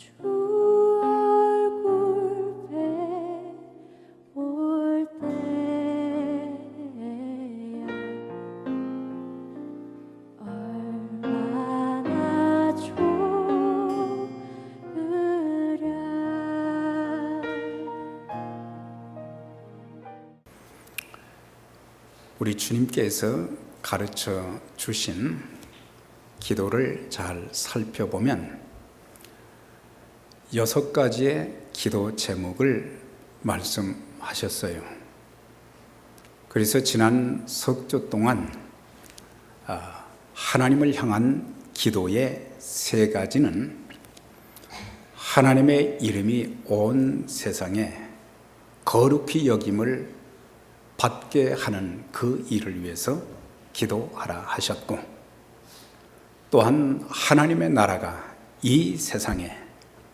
주 얼굴 배울 때야 얼마나 좋으랴. 우리 주님께서 가르쳐 주신 기도를 잘 살펴보면 6가지의 기도 제목을 말씀하셨어요. 그래서 지난 석 주 동안 하나님을 향한 기도의 3가지는 하나님의 이름이 온 세상에 거룩히 여김을 받게 하는 그 일을 위해서 기도하라 하셨고, 또한 하나님의 나라가 이 세상에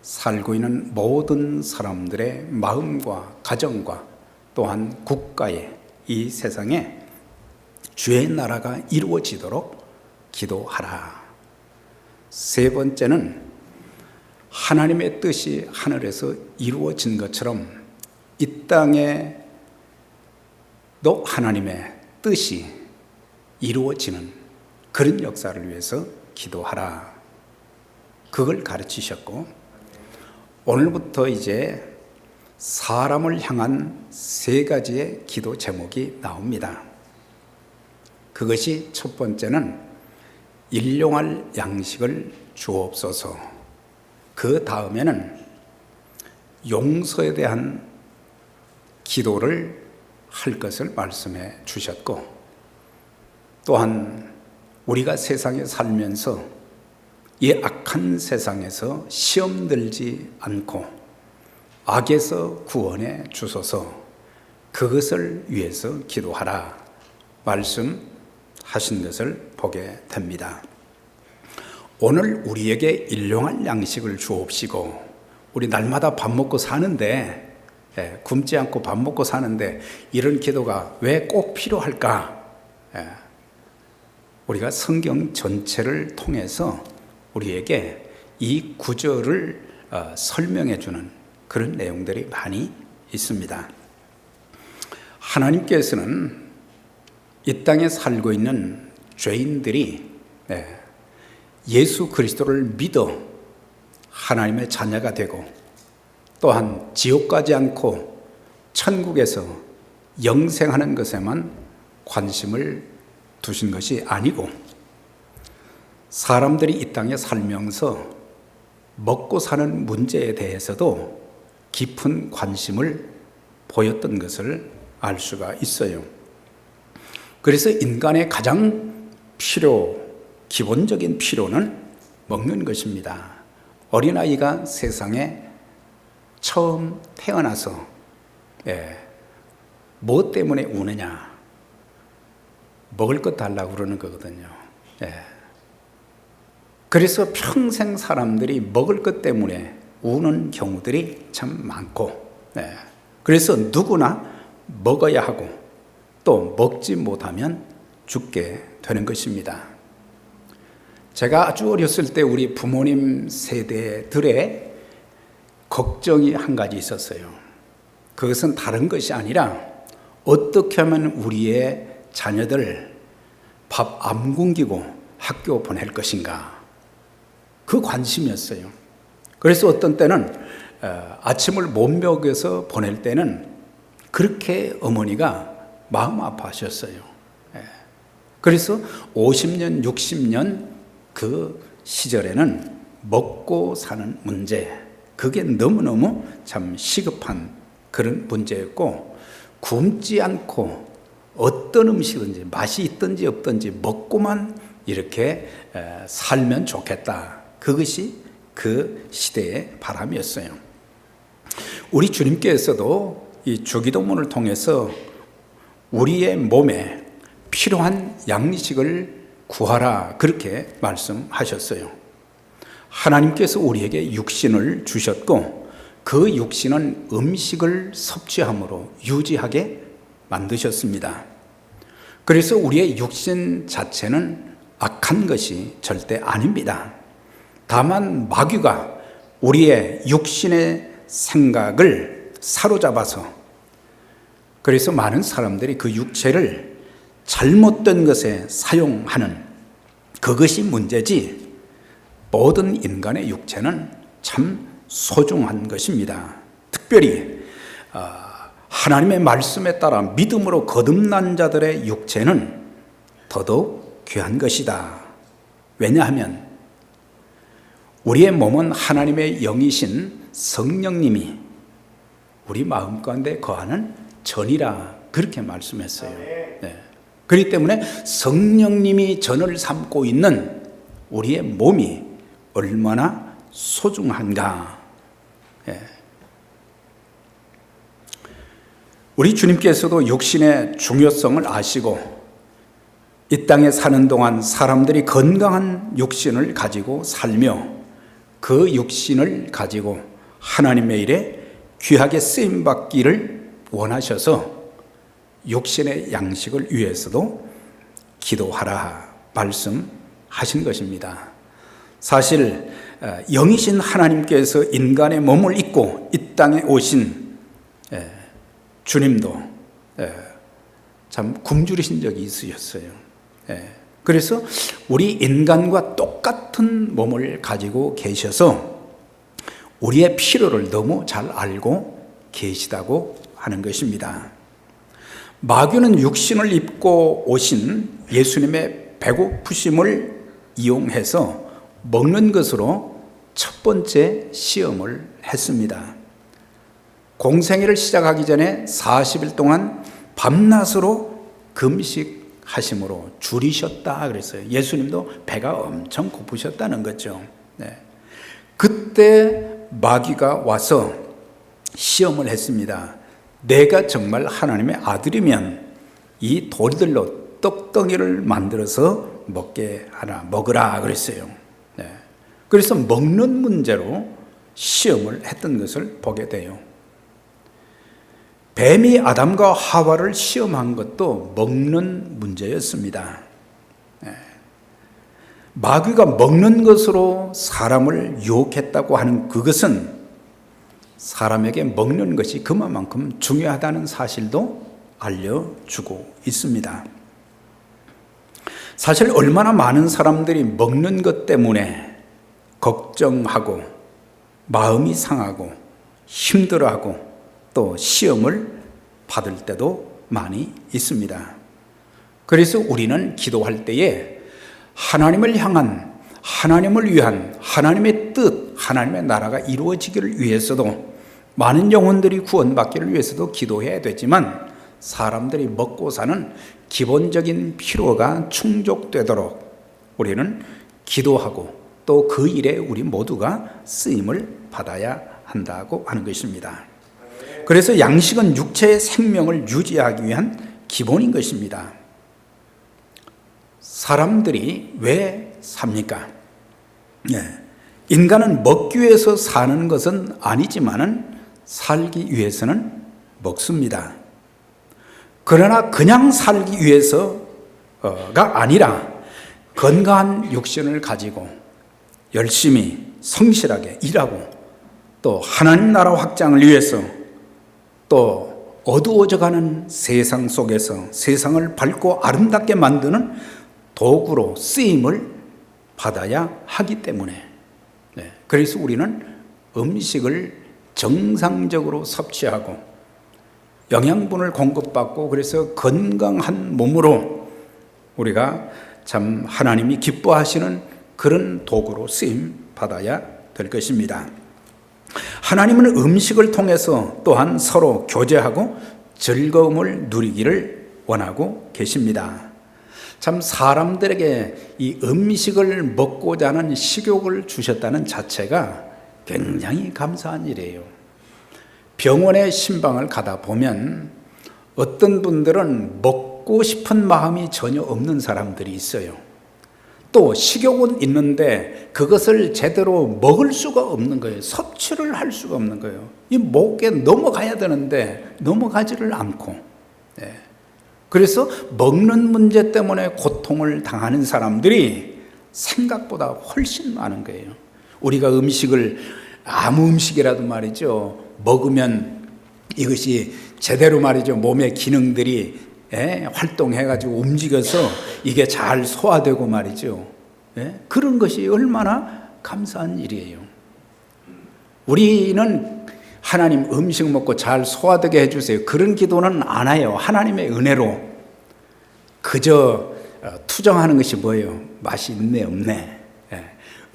살고 있는 모든 사람들의 마음과 가정과 또한 국가의 이 세상에 주의 나라가 이루어지도록 기도하라. 3번째는 하나님의 뜻이 하늘에서 이루어진 것처럼 이 땅에 또 하나님의 뜻이 이루어지는 그런 역사를 위해서 기도하라. 그걸 가르치셨고, 오늘부터 이제 사람을 향한 3가지의 기도 제목이 나옵니다. 그것이 첫 번째는 일용할 양식을 주옵소서. 그 다음에는 용서에 대한 기도를 할 것을 말씀해 주셨고, 또한 우리가 세상에 살면서 이 악한 세상에서 시험 들지 않고 악에서 구원해 주소서, 그것을 위해서 기도하라 말씀하신 것을 보게 됩니다. 오늘 우리에게 일용할 양식을 주옵시고, 우리 날마다 밥 먹고 사는데, 굶지 않고 밥 먹고 사는데 이런 기도가 왜 꼭 필요할까? 우리가 성경 전체를 통해서 우리에게 이 구절을 설명해 주는 그런 내용들이 많이 있습니다. 하나님께서는 이 땅에 살고 있는 죄인들이 예수 그리스도를 믿어 하나님의 자녀가 되고, 또한 지옥 가지 않고 천국에서 영생하는 것에만 관심을 두신 것이 아니고, 사람들이 이 땅에 살면서 먹고 사는 문제에 대해서도 깊은 관심을 보였던 것을 알 수가 있어요. 그래서 인간의 가장 기본적인 필요는 먹는 것입니다. 어린아이가 세상에 처음 태어나서 뭐 때문에 우느냐? 먹을 것 달라고 그러는 거거든요. 그래서 평생 사람들이 먹을 것 때문에 우는 경우들이 참 많고, 그래서 누구나 먹어야 하고 또 먹지 못하면 죽게 되는 것입니다. 제가 아주 어렸을 때 우리 부모님 세대들의 걱정이 한 가지 있었어요. 그것은 다른 것이 아니라 어떻게 하면 우리의 자녀들 밥 안 굶기고 학교 보낼 것인가, 그 관심이었어요. 그래서 어떤 때는 아침을 못 먹여서 보낼 때는 그렇게 어머니가 마음 아파하셨어요. 그래서 50년, 60년 그 시절에는 먹고 사는 문제, 그게 너무너무 참 시급한 그런 문제였고, 굶지 않고 어떤 음식이든지 맛이 있든지 없든지 먹고만 이렇게 살면 좋겠다. 그것이 그 시대의 바람이었어요. 우리 주님께서도 이 주기도문을 통해서 우리의 몸에 필요한 양식을 구하라, 그렇게 말씀하셨어요. 하나님께서 우리에게 육신을 주셨고, 그 육신은 음식을 섭취함으로 유지하게 만드셨습니다. 그래서 우리의 육신 자체는 악한 것이 절대 아닙니다. 다만 마귀가 우리의 육신의 생각을 사로잡아서 그래서 많은 사람들이 그 육체를 잘못된 것에 사용하는 그것이 문제지 모든 인간의 육체는 참 소중한 것입니다. 특별히 하나님의 말씀에 따라 믿음으로 거듭난 자들의 육체는 더더욱 귀한 것이다. 왜냐하면 우리의 몸은 하나님의 영이신 성령님이 우리 마음 가운데 거하는 전이라 그렇게 말씀했어요. 네. 그렇기 때문에 성령님이 전을 삼고 있는 우리의 몸이 얼마나 소중한가. 네. 우리 주님께서도 육신의 중요성을 아시고 이 땅에 사는 동안 사람들이 건강한 육신을 가지고 살며 그 육신을 가지고 하나님의 일에 귀하게 쓰임받기를 원하셔서 육신의 양식을 위해서도 기도하라 말씀하신 것입니다. 사실 영이신 하나님께서 인간의 몸을 입고 이 땅에 오신 주님도 참 굶주리신 적이 있으셨어요. 그래서 우리 인간과 똑같은 몸을 가지고 계셔서 우리의 필요를 너무 잘 알고 계시다고 하는 것입니다. 마귀는 육신을 입고 오신 예수님의 배고프심을 이용해서 먹는 것으로 첫 번째 시험을 했습니다. 공생애를 시작하기 전에 40일 동안 밤낮으로 금식하심으로 줄이셨다 그랬어요. 예수님도 배가 엄청 고프셨다는 거죠. 그때 마귀가 와서 시험을 했습니다. 내가 정말 하나님의 아들이면 이 돌들로 떡덩이를 만들어서 먹게 하라, 먹으라 그랬어요. 그래서 먹는 문제로 시험을 했던 것을 보게 돼요. 뱀이 아담과 하와를 시험한 것도 먹는 문제였습니다. 마귀가 먹는 것으로 사람을 유혹했다고 하는 그것은 사람에게 먹는 것이 그만큼 중요하다는 사실도 알려주고 있습니다. 사실 얼마나 많은 사람들이 먹는 것 때문에 걱정하고 마음이 상하고 힘들어하고 또 시험을 받을 때도 많이 있습니다. 그래서 우리는 기도할 때에 하나님을 향한, 하나님을 위한 하나님의 뜻, 하나님의 나라가 이루어지기를 위해서도 많은 영혼들이 구원받기를 위해서도 기도해야 되지만 사람들이 먹고 사는 기본적인 필요가 충족되도록 우리는 기도하고 또 그 일에 우리 모두가 쓰임을 받아야 한다고 하는 것입니다. 그래서 양식은 육체의 생명을 유지하기 위한 기본인 것입니다. 사람들이 왜 삽니까? 인간은 먹기 위해서 사는 것은 아니지만은 살기 위해서는 먹습니다. 그러나 그냥 살기 위해서가 아니라 건강한 육신을 가지고 열심히 성실하게 일하고 또 하나님 나라 확장을 위해서 또 어두워져가는 세상 속에서 세상을 밝고 아름답게 만드는 도구로 쓰임을 받아야 하기 때문에 그래서 우리는 음식을 정상적으로 섭취하고 영양분을 공급받고 그래서 건강한 몸으로 우리가 참 하나님이 기뻐하시는 그런 도구로 쓰임 받아야 될 것입니다. 하나님은 음식을 통해서 또한 서로 교제하고 즐거움을 누리기를 원하고 계십니다. 참 사람들에게 이 음식을 먹고자 하는 식욕을 주셨다는 자체가 굉장히 감사한 일이에요. 병원에 신방을 가다 보면 어떤 분들은 먹고 싶은 마음이 전혀 없는 사람들이 있어요. 또 식욕은 있는데 그것을 제대로 먹을 수가 없는 거예요. 섭취를 할 수가 없는 거예요. 이 목에 넘어가야 되는데 넘어가지를 않고 그래서 먹는 문제 때문에 고통을 당하는 사람들이 생각보다 훨씬 많은 거예요. 우리가 음식을 아무 음식이라도 말이죠, 먹으면 이것이 제대로 말이죠, 몸의 기능들이 활동해가지고 움직여서 이게 잘 소화되고 말이죠. 그런 것이 얼마나 감사한 일이에요. 우리는 하나님 음식 먹고 잘 소화되게 해주세요, 그런 기도는 안 해요. 하나님의 은혜로 그저 투정하는 것이 뭐예요? 맛이 있네 없네.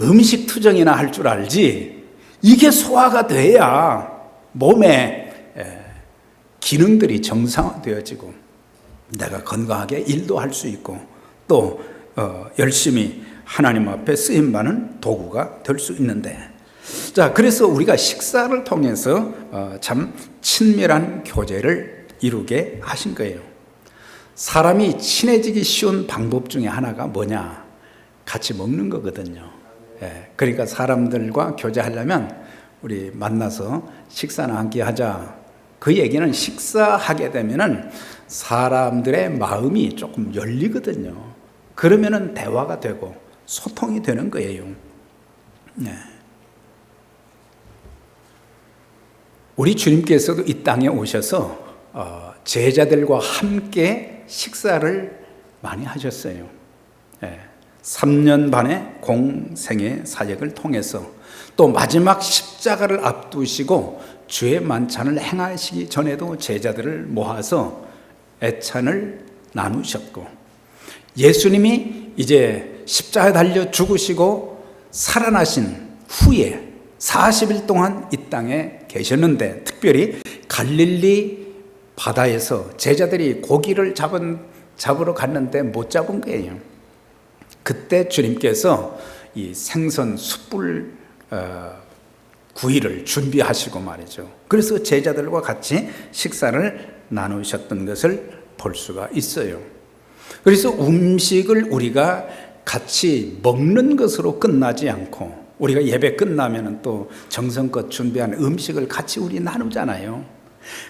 음식 투정이나 할 줄 알지, 이게 소화가 돼야 몸의 기능들이 정상화되어지고 내가 건강하게 일도 할 수 있고 또 열심히 하나님 앞에 쓰임받는 도구가 될 수 있는데, 자, 그래서 우리가 식사를 통해서 참 친밀한 교제를 이루게 하신 거예요. 사람이 친해지기 쉬운 방법 중에 하나가 뭐냐? 같이 먹는 거거든요. 그러니까 사람들과 교제하려면 우리 만나서 식사나 함께 하자. 그 얘기는 식사하게 되면은 사람들의 마음이 조금 열리거든요. 그러면은 대화가 되고 소통이 되는 거예요. 우리 주님께서도 이 땅에 오셔서 제자들과 함께 식사를 많이 하셨어요. 3년 반의 공생의 사역을 통해서 또 마지막 십자가를 앞두시고 주의 만찬을 행하시기 전에도 제자들을 모아서 애찬을 나누셨고, 예수님이 이제 십자가에 달려 죽으시고 살아나신 후에 40일 동안 이 땅에 계셨는데, 특별히 갈릴리 바다에서 제자들이 고기를 잡으러 갔는데 못 잡은 거예요. 그때 주님께서 이 생선 숯불 구이를 준비하시고 말이죠. 그래서 제자들과 같이 식사를 나누셨던 것을 볼 수가 있어요. 그래서 음식을 우리가 같이 먹는 것으로 끝나지 않고, 우리가 예배 끝나면 또 정성껏 준비한 음식을 같이 우리 나누잖아요.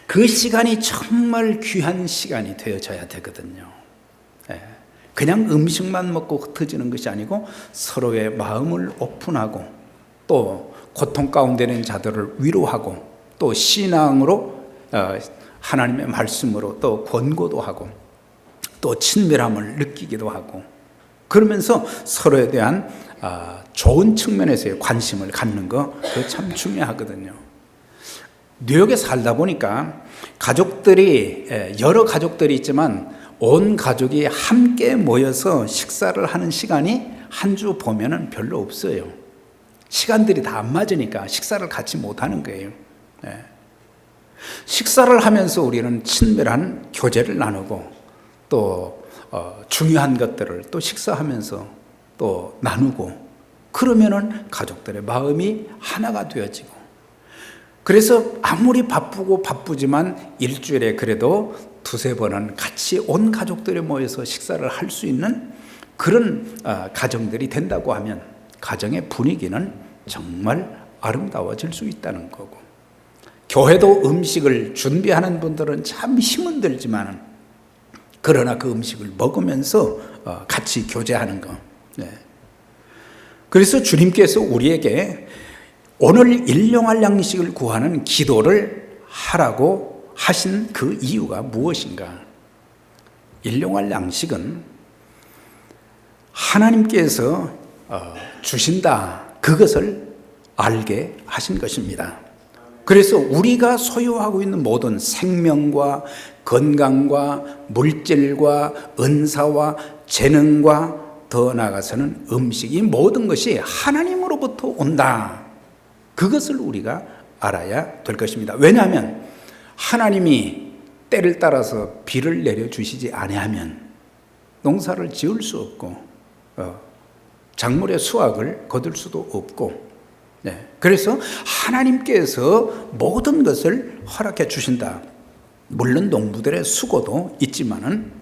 그 시간이 정말 귀한 시간이 되어져야 되거든요. 그냥 음식만 먹고 흩어지는 것이 아니고 서로의 마음을 오픈하고 또 고통 가운데 있는 자들을 위로하고 또 신앙으로 하나님의 말씀으로 또 권고도 하고 또 친밀함을 느끼기도 하고, 그러면서 서로에 대한 좋은 측면에서의 관심을 갖는 거, 그거 참 중요하거든요. 뉴욕에 살다 보니까 가족들이, 여러 가족들이 있지만 온 가족이 함께 모여서 식사를 하는 시간이 한 주 보면은 별로 없어요. 시간들이 다 안 맞으니까 식사를 같이 못 하는 거예요. 식사를 하면서 우리는 친밀한 교제를 나누고 또 중요한 것들을 또 식사하면서 또 나누고, 그러면은 가족들의 마음이 하나가 되어지고, 그래서 아무리 바쁘지만 일주일에 그래도 두세 번은 같이 온 가족들이 모여서 식사를 할 수 있는 그런 가정들이 된다고 하면 가정의 분위기는 정말 아름다워질 수 있다는 거고, 교회도 음식을 준비하는 분들은 참 힘은 들지만 그러나 그 음식을 먹으면서 같이 교제하는 거. 그래서 주님께서 우리에게 오늘 일용할 양식을 구하는 기도를 하라고 하신 그 이유가 무엇인가? 일용할 양식은 하나님께서 주신다, 그것을 알게 하신 것입니다. 그래서 우리가 소유하고 있는 모든 생명과 건강과 물질과 은사와 재능과 더 나아가서는 음식이, 모든 것이 하나님으로부터 온다, 그것을 우리가 알아야 될 것입니다. 왜냐하면 하나님이 때를 따라서 비를 내려주시지 아니하면 농사를 지을 수 없고 작물의 수확을 거둘 수도 없고, 그래서 하나님께서 모든 것을 허락해 주신다. 물론 농부들의 수고도 있지만은,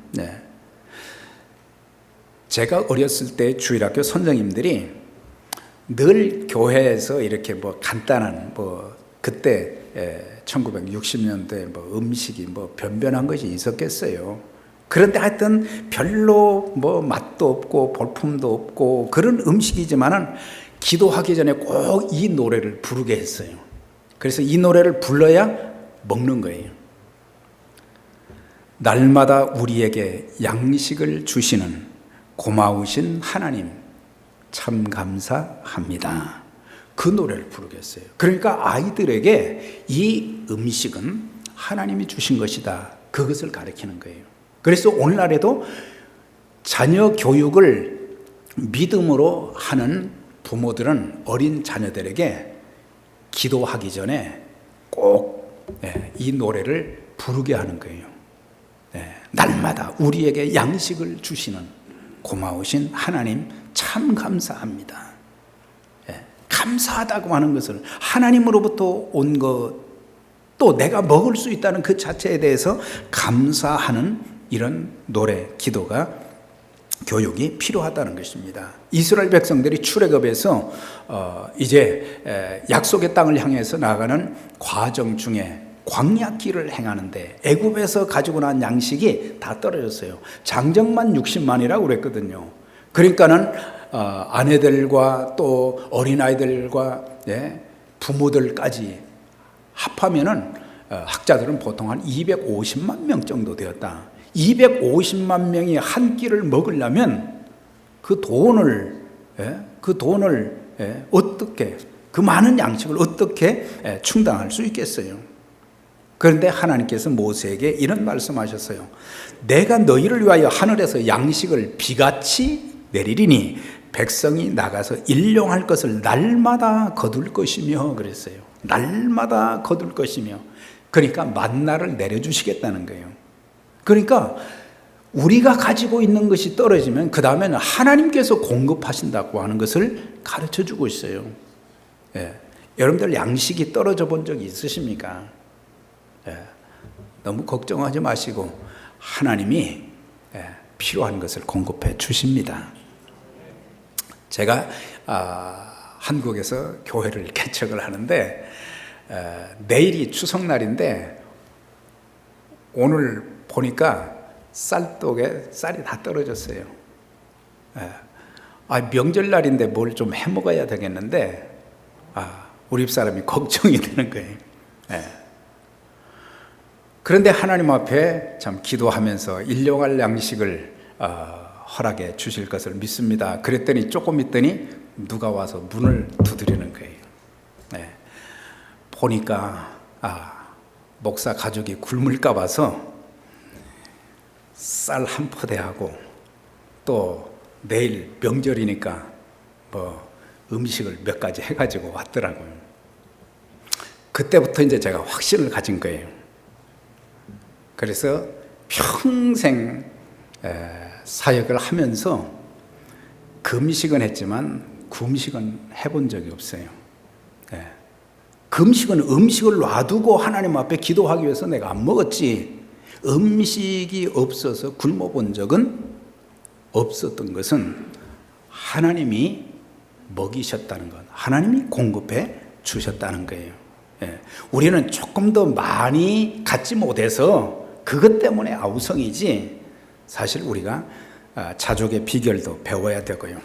제가 어렸을 때 주일학교 선생님들이 늘 교회에서 이렇게 간단한 그때 1960년대 음식이 변변한 것이 있었겠어요. 그런데 하여튼 별로 맛도 없고 볼품도 없고 그런 음식이지만은 기도하기 전에 꼭 이 노래를 부르게 했어요. 그래서 이 노래를 불러야 먹는 거예요. 날마다 우리에게 양식을 주시는 고마우신 하나님 참 감사합니다. 그 노래를 부르겠어요. 그러니까 아이들에게 이 음식은 하나님이 주신 것이다, 그것을 가르치는 거예요. 그래서 오늘날에도 자녀 교육을 믿음으로 하는 부모들은 어린 자녀들에게 기도하기 전에 꼭 이 노래를 부르게 하는 거예요. 날마다 우리에게 양식을 주시는 고마우신 하나님 참 감사합니다. 감사하다고 하는 것을, 하나님으로부터 온 것, 또 내가 먹을 수 있다는 그 자체에 대해서 감사하는 이런 노래, 기도가, 교육이 필요하다는 것입니다. 이스라엘 백성들이 출애굽에서 이제 약속의 땅을 향해서 나아가는 과정 중에 광야길을 행하는데 애굽에서 가지고 난 양식이 다 떨어졌어요. 장정만 60만이라고 그랬거든요. 그러니까는 아내들과 또 어린아이들과 부모들까지 합하면은 학자들은 보통 한 250만 명 정도 되었다. 250만 명이 한 끼를 먹으려면 그 돈을 어떻게, 그 많은 양식을 어떻게 충당할 수 있겠어요? 그런데 하나님께서 모세에게 이런 말씀하셨어요. 내가 너희를 위하여 하늘에서 양식을 비같이 내리리니 백성이 나가서 일용할 것을 날마다 거둘 것이며, 그랬어요. 날마다 거둘 것이며, 그러니까 만나를 내려주시겠다는 거예요. 그러니까 우리가 가지고 있는 것이 떨어지면 그 다음에는 하나님께서 공급하신다고 하는 것을 가르쳐주고 있어요. 여러분들 양식이 떨어져 본 적이 있으십니까? 너무 걱정하지 마시고 하나님이 필요한 것을 공급해 주십니다. 제가 한국에서 교회를 개척을 하는데 내일이 추석날인데 오늘 보니까 쌀독에 쌀이 다 떨어졌어요. 명절날인데 뭘 좀 해 먹어야 되겠는데 우리 집사람이 걱정이 되는 거예요. 그런데 하나님 앞에 참 기도하면서 일용할 양식을 허락해 주실 것을 믿습니다. 그랬더니 조금 있더니 누가 와서 문을 두드리는 거예요. 보니까 목사 가족이 굶을까 봐서 쌀 한 포대하고 또 내일 명절이니까 음식을 몇 가지 해가지고 왔더라고요. 그때부터 이제 제가 확신을 가진 거예요. 그래서 평생 사역을 하면서 금식은 했지만 금식은 해본 적이 없어요. 금식은 음식을 놔두고 하나님 앞에 기도하기 위해서 내가 안 먹었지, 음식이 없어서 굶어본 적은 없었던 것은 하나님이 먹이셨다는 것, 하나님이 공급해 주셨다는 거예요. 우리는 조금 더 많이 갖지 못해서 그것 때문에 아우성이지, 사실 우리가 자족의 비결도 배워야 되고요.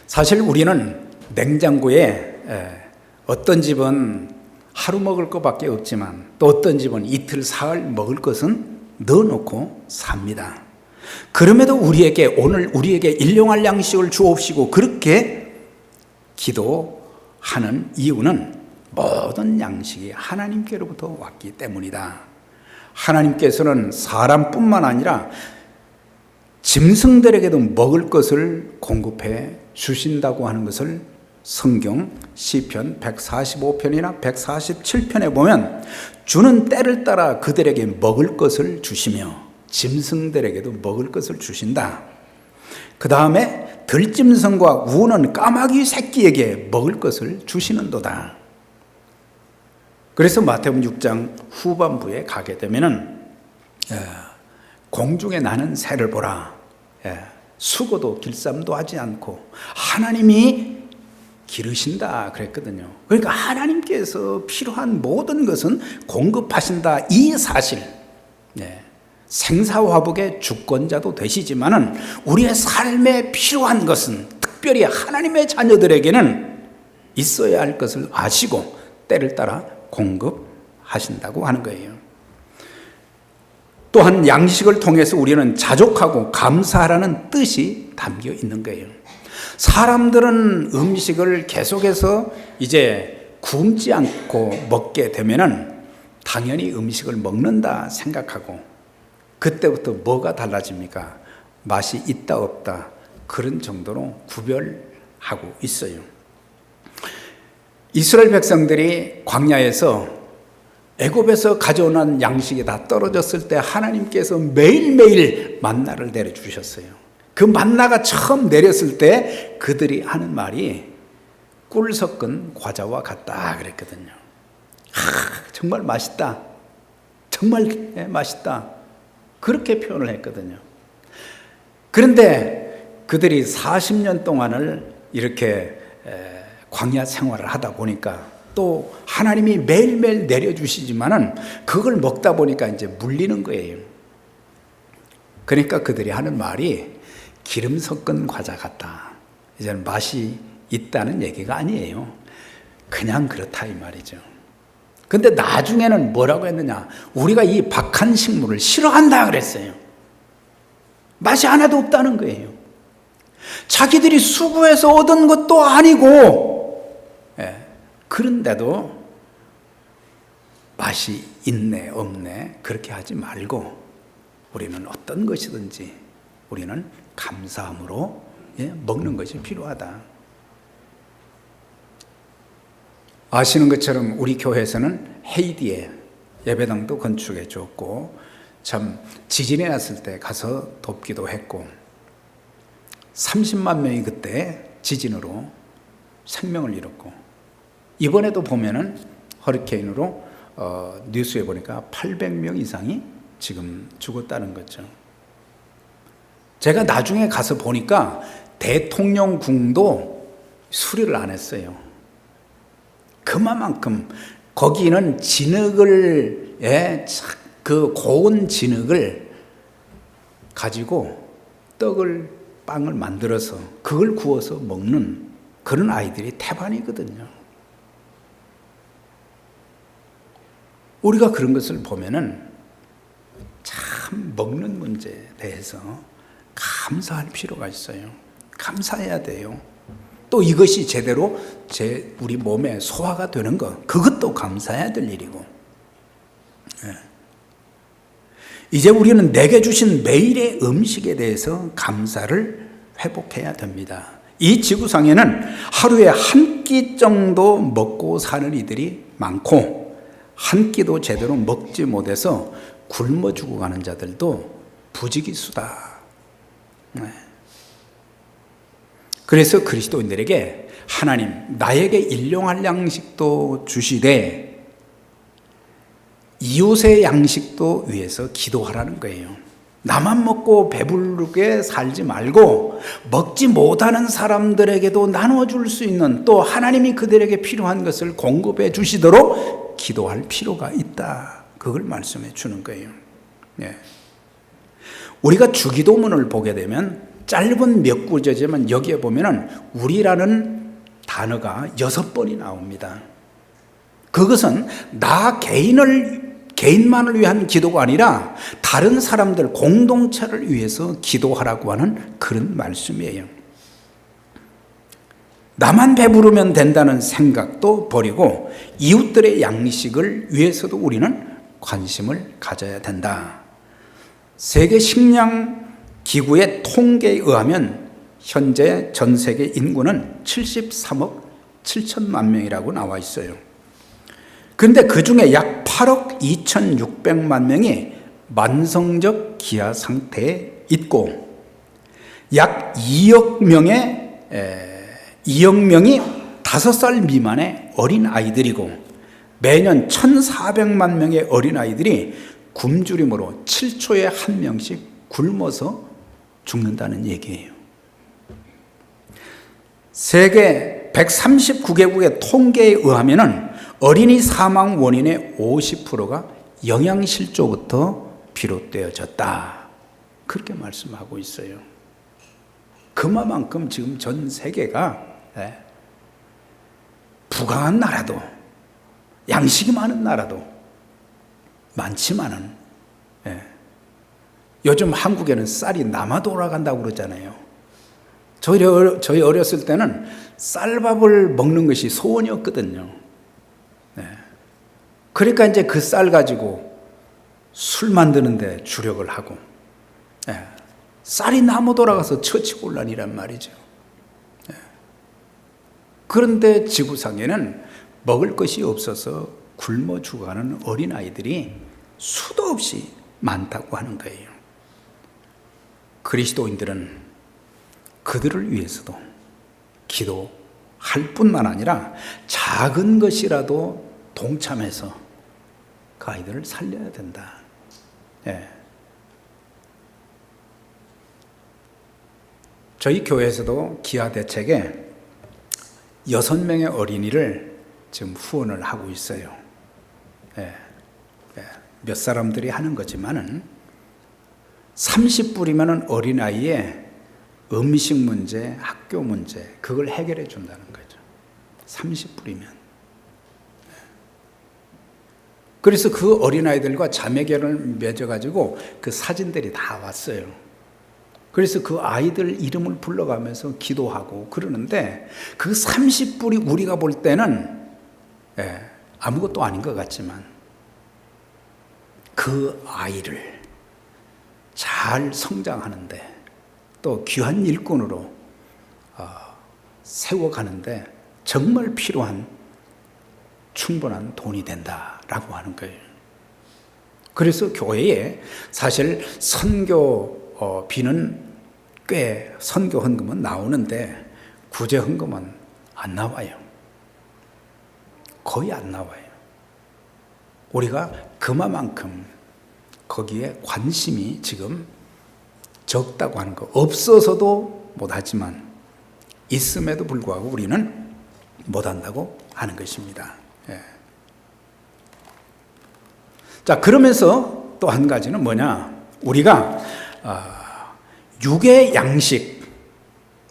사실 우리는 냉장고에 어떤 집은 하루 먹을 것밖에 없지만 또 어떤 집은 이틀 사흘 먹을 것은 넣어놓고 삽니다. 그럼에도 오늘 우리에게 일용할 양식을 주옵시고 그렇게 기도하는 이유는 모든 양식이 하나님께로부터 왔기 때문이다. 하나님께서는 사람뿐만 아니라 짐승들에게도 먹을 것을 공급해 주신다고 하는 것을 성경 시편 145편이나 147편에 보면 주는 때를 따라 그들에게 먹을 것을 주시며 짐승들에게도 먹을 것을 주신다. 그 다음에 들짐승과 우는 까마귀 새끼에게 먹을 것을 주시는도다. 그래서 마태복음 6장 후반부에 가게 되면은 공중에 나는 새를 보라. 수고도 길쌈도 하지 않고 하나님이 기르신다 그랬거든요. 그러니까 하나님께서 필요한 모든 것은 공급하신다. 이 사실, 생사화복의 주권자도 되시지만은 우리의 삶에 필요한 것은, 특별히 하나님의 자녀들에게는 있어야 할 것을 아시고 때를 따라 공급하신다고 하는 거예요. 또한 양식을 통해서 우리는 자족하고 감사하라는 뜻이 담겨 있는 거예요. 사람들은 음식을 계속해서 이제 굶지 않고 먹게 되면은 당연히 음식을 먹는다 생각하고 그때부터 뭐가 달라집니까? 맛이 있다 없다 그런 정도로 구별하고 있어요. 이스라엘 백성들이 광야에서 애굽에서 가져오는 양식이 다 떨어졌을 때 하나님께서 매일매일 만나를 내려주셨어요. 그 만나가 처음 내렸을 때 그들이 하는 말이 꿀 섞은 과자와 같다 그랬거든요. 정말 맛있다. 정말 맛있다. 그렇게 표현을 했거든요. 그런데 그들이 40년 동안을 이렇게 광야 생활을 하다 보니까 또 하나님이 매일매일 내려주시지만은 그걸 먹다 보니까 이제 물리는 거예요. 그러니까 그들이 하는 말이 기름 섞은 과자 같다. 이제는 맛이 있다는 얘기가 아니에요. 그냥 그렇다 이 말이죠. 근데 나중에는 뭐라고 했느냐? 우리가 이 박한 식물을 싫어한다 그랬어요. 맛이 하나도 없다는 거예요. 자기들이 수고해서 얻은 것도 아니고 그런데도 맛이 있네 없네 그렇게 하지 말고 우리는 어떤 것이든지 우리는 감사함으로 먹는 것이 필요하다. 아시는 것처럼 우리 교회에서는 헤이디에 예배당도 건축해 주었고 참 지진이 났을 때 가서 돕기도 했고 30만 명이 그때 지진으로 생명을 잃었고 이번에도 보면은 허리케인으로 뉴스에 보니까 800명 이상이 지금 죽었다는 거죠. 제가 나중에 가서 보니까 대통령궁도 수리를 안 했어요. 그만큼 거기는 진흙을 그 고운 진흙을 가지고 빵을 만들어서 그걸 구워서 먹는 그런 아이들이 태반이거든요. 우리가 그런 것을 보면은 참 먹는 문제에 대해서 감사할 필요가 있어요. 감사해야 돼요. 또 이것이 제대로 우리 몸에 소화가 되는 것, 그것도 감사해야 될 일이고. 이제 우리는 내게 주신 매일의 음식에 대해서 감사를 회복해야 됩니다. 이 지구상에는 하루에 한 끼 정도 먹고 사는 이들이 많고 한 끼도 제대로 먹지 못해서 굶어 죽어가는 자들도 부지기수다. 그래서 그리스도인들에게 하나님 나에게 일용할 양식도 주시되 이웃의 양식도 위해서 기도하라는 거예요. 나만 먹고 배부르게 살지 말고 먹지 못하는 사람들에게도 나눠줄 수 있는 또 하나님이 그들에게 필요한 것을 공급해 주시도록 기도할 필요가 있다. 그걸 말씀해 주는 거예요. 우리가 주기도문을 보게 되면 짧은 몇 구절이지만 여기에 보면은 우리라는 단어가 6번이 나옵니다. 그것은 나 개인만을 위한 기도가 아니라 다른 사람들 공동체를 위해서 기도하라고 하는 그런 말씀이에요. 나만 배부르면 된다는 생각도 버리고 이웃들의 양식을 위해서도 우리는 관심을 가져야 된다. 세계 식량 기구의 통계에 의하면 현재 전 세계 인구는 73억 7천만 명이라고 나와 있어요. 그런데 그 중에 약 8억 2,600만 명이 만성적 기아 상태에 있고 약 2억 명이 5살 미만의 어린 아이들이고 매년 1,400만 명의 어린 아이들이 굶주림으로 7초에 한 명씩 굶어서 죽는다는 얘기예요. 세계 139개국의 통계에 의하면 어린이 사망 원인의 50%가 영양실조부터 비롯되어졌다. 그렇게 말씀하고 있어요. 그만큼 지금 전 세계가 부강한 나라도 양식이 많은 나라도 많지만은 요즘 한국에는 쌀이 남아 돌아간다고 그러잖아요. 저희 어렸을 때는 쌀밥을 먹는 것이 소원이었거든요. 그러니까 이제 그 쌀 가지고 술 만드는데 주력을 하고, 쌀이 남아 돌아가서 처치곤란이란 말이죠. 그런데 지구상에는 먹을 것이 없어서 굶어 죽어가는 어린아이들이 수도 없이 많다고 하는 거예요. 그리스도인들은 그들을 위해서도 기도할 뿐만 아니라 작은 것이라도 동참해서 그 아이들을 살려야 된다. 저희 교회에서도 기아대책에 6명의 어린이를 지금 후원을 하고 있어요. 몇 사람들이 하는 거지만은 30불이면 어린아이의 음식 문제, 학교 문제, 그걸 해결해 준다는 거죠. 30불이면. 그래서 그 어린아이들과 자매결을 맺어가지고 그 사진들이 다 왔어요. 그래서 그 아이들 이름을 불러가면서 기도하고 그러는데, 그 30불이 우리가 볼 때는 아무것도 아닌 것 같지만 그 아이를 잘 성장하는데 또 귀한 일꾼으로 세워가는데 정말 필요한 충분한 돈이 된다라고 하는 거예요. 그래서 교회에 사실 선교비는 꽤 선교 헌금은 나오는데 구제 헌금은 안 나와요. 거의 안 나와요. 우리가 그만큼 거기에 관심이 지금 적다고 하는 거, 없어서도 못하지만 있음에도 불구하고 우리는 못한다고 하는 것입니다. 자, 그러면서 또 한 가지는 뭐냐, 우리가 육의 양식,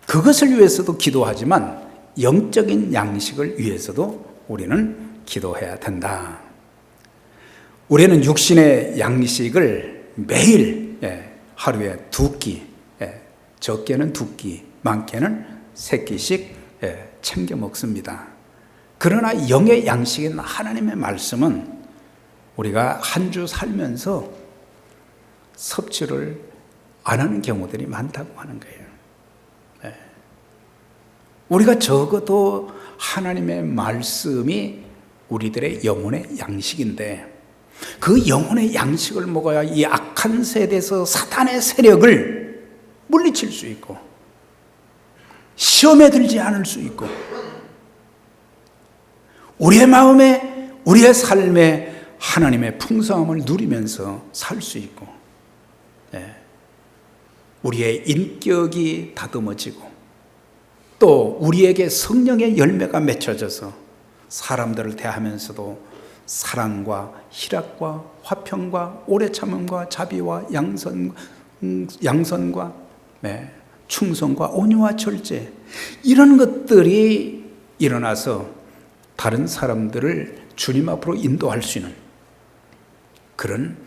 그것을 위해서도 기도하지만 영적인 양식을 위해서도 우리는 기도해야 된다. 우리는 육신의 양식을 매일 하루에 2끼, 적게는 2끼, 많게는 3끼씩 챙겨 먹습니다. 그러나 영의 양식인 하나님의 말씀은 우리가 한 주 살면서 섭취를 안 하는 경우들이 많다고 하는 거예요. 우리가 적어도 하나님의 말씀이 우리들의 영혼의 양식인데, 그 영혼의 양식을 먹어야 이 악한 세대에서 사탄의 세력을 물리칠 수 있고 시험에 들지 않을 수 있고 우리의 마음에, 우리의 삶에 하나님의 풍성함을 누리면서 살 수 있고, 우리의 인격이 다듬어지고 또 우리에게 성령의 열매가 맺혀져서 사람들을 대하면서도 사랑과 희락과 화평과 오래 참음과 자비와 양선과 충성과 온유와 절제, 이런 것들이 일어나서 다른 사람들을 주님 앞으로 인도할 수 있는 그런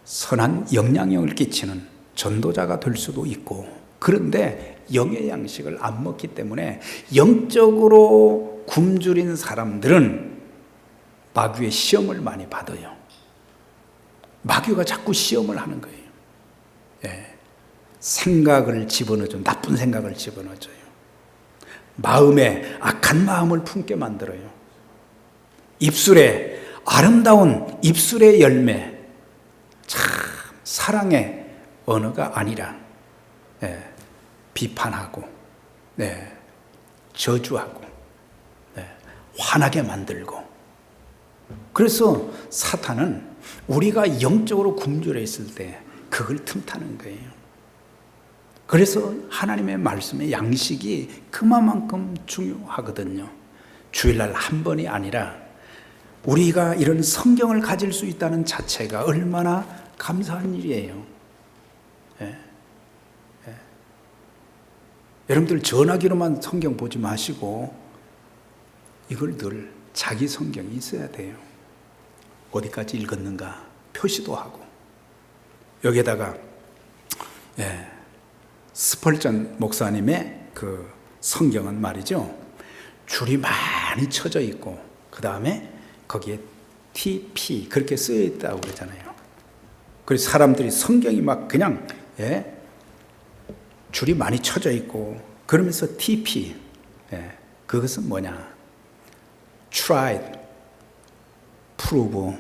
선한 영향력을 끼치는 전도자가 될 수도 있고, 그런데 영의 양식을 안 먹기 때문에 영적으로 굶주린 사람들은 마귀의 시험을 많이 받아요. 마귀가 자꾸 시험을 하는 거예요. 생각을 집어넣어줘요. 나쁜 생각을 집어넣어줘요. 마음에 악한 마음을 품게 만들어요. 입술에 아름다운 입술의 열매, 참 사랑의 언어가 아니라 비판하고 저주하고 화나게 만들고. 그래서 사탄은 우리가 영적으로 굶주려 있을 때 그걸 틈타는 거예요. 그래서 하나님의 말씀의 양식이 그만큼 중요하거든요. 주일날 한 번이 아니라 우리가 이런 성경을 가질 수 있다는 자체가 얼마나 감사한 일이에요. 여러분들 전화기로만 성경 보지 마시고 이걸 늘 자기 성경이 있어야 돼요. 어디까지 읽었는가 표시도 하고. 여기에다가 스펄전 목사님의 그 성경은 말이죠, 줄이 많이 쳐져 있고 그 다음에 거기에 TP 그렇게 쓰여 있다고 그러잖아요. 그래서 사람들이 성경이 막 그냥 줄이 많이 쳐져 있고 그러면서 TP, 그것은 뭐냐? tried, prove.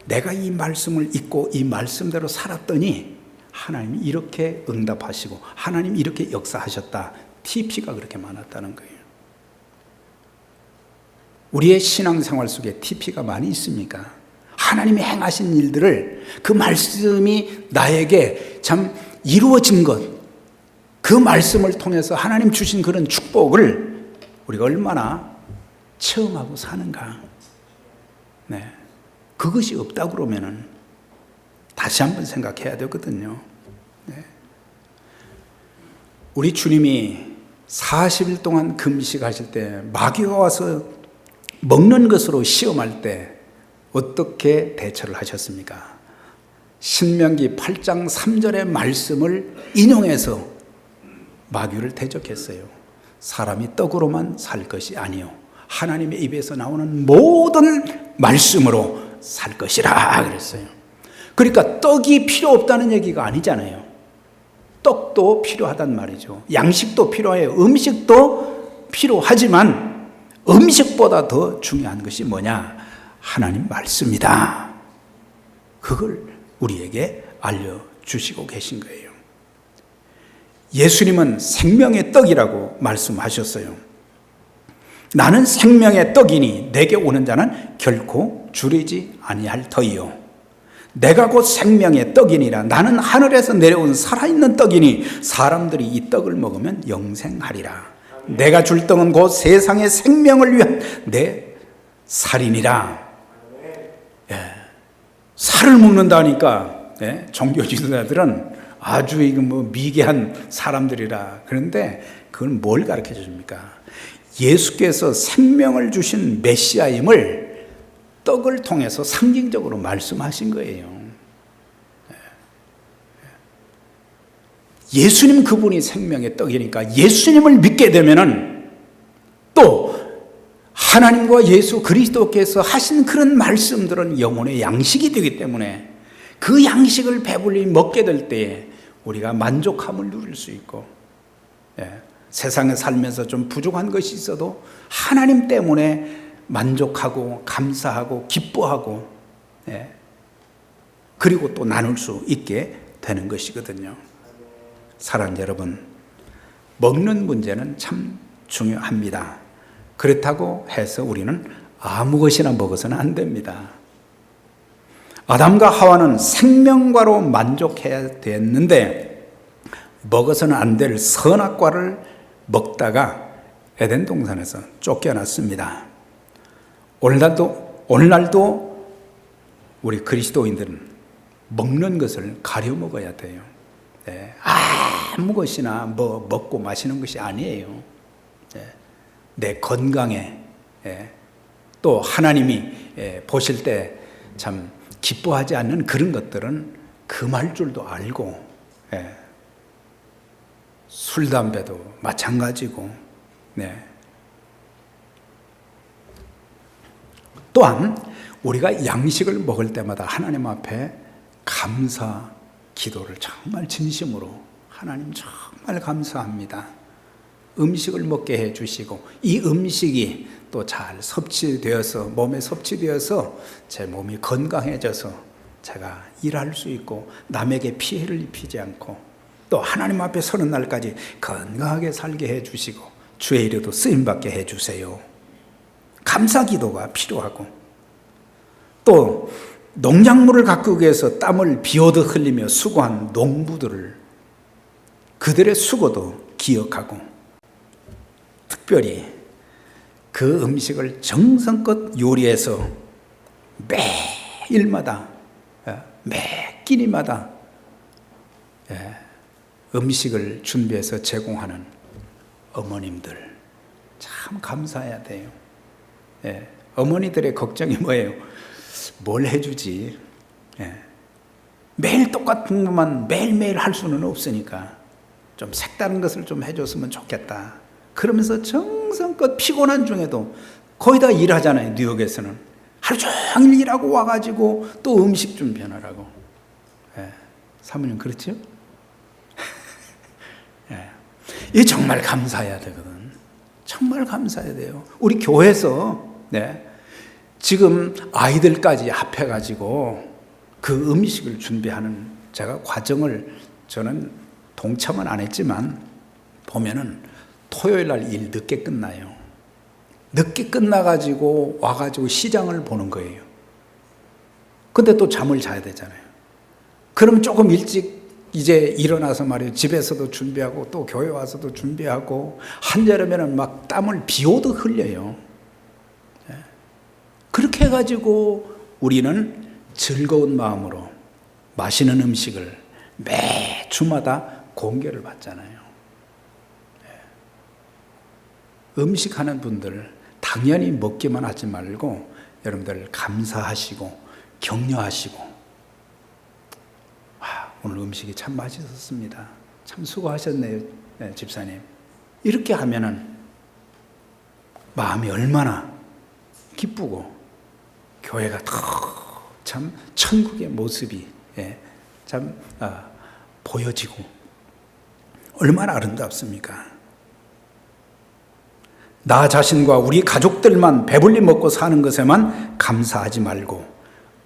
내가 이 말씀을 읽고 이 말씀대로 살았더니 하나님이 이렇게 응답하시고 하나님이 이렇게 역사하셨다. TP가 그렇게 많았다는 거예요. 우리의 신앙생활 속에 TP가 많이 있습니까? 하나님이 행하신 일들을, 그 말씀이 나에게 참 이루어진 것, 그 말씀을 통해서 하나님 주신 그런 축복을 우리가 얼마나 체험하고 사는가. 그것이 없다 그러면은 다시 한번 생각해야 되거든요. 우리 주님이 40일 동안 금식하실 때 마귀가 와서 먹는 것으로 시험할 때 어떻게 대처를 하셨습니까? 신명기 8장 3절의 말씀을 인용해서 마귀를 대적했어요. 사람이 떡으로만 살 것이 아니요 하나님의 입에서 나오는 모든 말씀으로 살 것이라 그랬어요. 그러니까 떡이 필요 없다는 얘기가 아니잖아요. 떡도 필요하단 말이죠. 양식도 필요해요. 음식도 필요하지만 음식보다 더 중요한 것이 뭐냐? 하나님 말씀이다. 그걸 우리에게 알려주시고 계신 거예요. 예수님은 생명의 떡이라고 말씀하셨어요. 나는 생명의 떡이니 내게 오는 자는 결코 줄이지 아니할 터이요. 내가 곧 생명의 떡이니라. 나는 하늘에서 내려온 살아있는 떡이니 사람들이 이 떡을 먹으면 영생하리라. 내가 줄 떡은 곧 세상의 생명을 위한 내 살이니라. 살을 먹는다니까 종교 지도자들은 아주 이거 미개한 사람들이라. 그런데 그건 뭘 가르쳐 줍니까? 예수께서 생명을 주신 메시아임을 떡을 통해서 상징적으로 말씀하신 거예요. 예수님 그분이 생명의 떡이니까 예수님을 믿게 되면은 또 하나님과 예수 그리스도께서 하신 그런 말씀들은 영혼의 양식이 되기 때문에 그 양식을 배불리 먹게 될 때에 우리가 만족함을 누릴 수 있고, 세상에 살면서 좀 부족한 것이 있어도 하나님 때문에 만족하고 감사하고 기뻐하고, 그리고 또 나눌 수 있게 되는 것이거든요. 사랑 여러분, 먹는 문제는 참 중요합니다. 그렇다고 해서 우리는 아무 것이나 먹어서는 안 됩니다. 아담과 하와는 생명과로 만족해야 됐는데 먹어서는 안 될 선악과를 먹다가 에덴 동산에서 쫓겨났습니다. 오늘날도 우리 그리스도인들은 먹는 것을 가려 먹어야 돼요. 아무 것이나 먹고 마시는 것이 아니에요. 내 건강에, 또 하나님이 보실 때 참 기뻐하지 않는 그런 것들은 금할 줄도 알고, 술, 담배도 마찬가지고, 또한 우리가 양식을 먹을 때마다 하나님 앞에 감사 기도를 정말 진심으로, 하나님 정말 감사합니다. 음식을 먹게 해주시고 이 음식이 또 잘 섭취되어서 몸에 섭취되어서 제 몸이 건강해져서 제가 일할 수 있고 남에게 피해를 입히지 않고 또 하나님 앞에 서는 날까지 건강하게 살게 해주시고 주의 이름도 쓰임받게 해주세요. 감사 기도가 필요하고, 또 농작물을 가꾸기 위해서 땀을 비오듯 흘리며 수고한 농부들을, 그들의 수고도 기억하고 특별히 그 음식을 정성껏 요리해서 매일마다 매 끼니마다 음식을 준비해서 제공하는 어머님들 참 감사해야 돼요. 예, 어머니들의 걱정이 뭐예요? 뭘 해주지? 예, 매일 똑같은 것만 매일매일 할 수는 없으니까 좀 색다른 것을 좀 해줬으면 좋겠다. 그러면서 정성껏 피곤한 중에도 거의 다 일하잖아요. 뉴욕에서는 하루 종일 일하고 와가지고 또 음식 준비하느라고. 예, 사모님 그렇죠? 예, 이 정말 감사해야 되거든. 정말 감사해야 돼요. 우리 교회에서 지금 아이들까지 합해가지고 그 음식을 준비하는 제가 과정을 저는 동참은 안 했지만 보면은 토요일 날 일 늦게 끝나요. 늦게 끝나가지고 와가지고 시장을 보는 거예요. 근데 또 잠을 자야 되잖아요. 그럼 조금 일찍 이제 일어나서 말이에요. 집에서도 준비하고 또 교회 와서도 준비하고 한여름에는 막 땀을 비 오듯 흘려요. 그렇게 해가지고 우리는 즐거운 마음으로 맛있는 음식을 매 주마다 공개를 받잖아요. 음식하는 분들 당연히 먹기만 하지 말고 여러분들 감사하시고 격려하시고 오늘 음식이 참 맛있었습니다. 참 수고하셨네요, 집사님. 이렇게 하면은 마음이 얼마나 기쁘고 교회가 참 천국의 모습이 참 보여지고 얼마나 아름답습니까? 나 자신과 우리 가족들만 배불리 먹고 사는 것에만 감사하지 말고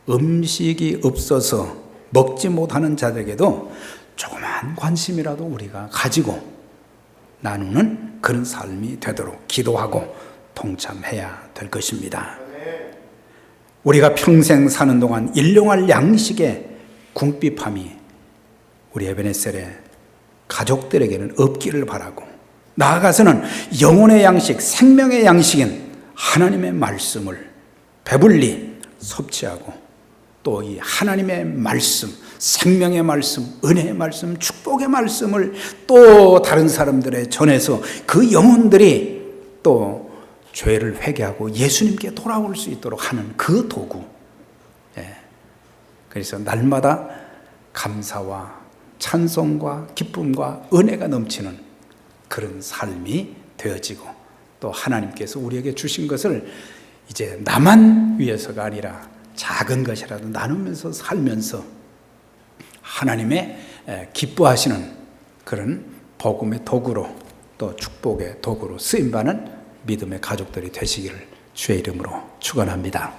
음식이 없어서 먹지 못하는 자들에게도 조그만 관심이라도 우리가 가지고 나누는 그런 삶이 되도록 기도하고 동참해야 될 것입니다. 우리가 평생 사는 동안 일용할 양식의 궁핍함이 우리 에베네셀의 가족들에게는 없기를 바라고 나아가서는 영혼의 양식, 생명의 양식인 하나님의 말씀을 배불리 섭취하고 또 이 하나님의 말씀, 생명의 말씀, 은혜의 말씀, 축복의 말씀을 또 다른 사람들에 전해서 그 영혼들이 또 죄를 회개하고 예수님께 돌아올 수 있도록 하는 그 도구. 그래서 날마다 감사와 찬송과 기쁨과 은혜가 넘치는 그런 삶이 되어지고 또 하나님께서 우리에게 주신 것을 이제 나만 위해서가 아니라 작은 것이라도 나누면서 살면서 하나님의 기뻐하시는 그런 복음의 도구로 또 축복의 도구로 쓰임받는 믿음의 가족들이 되시기를 주의 이름으로 축원합니다.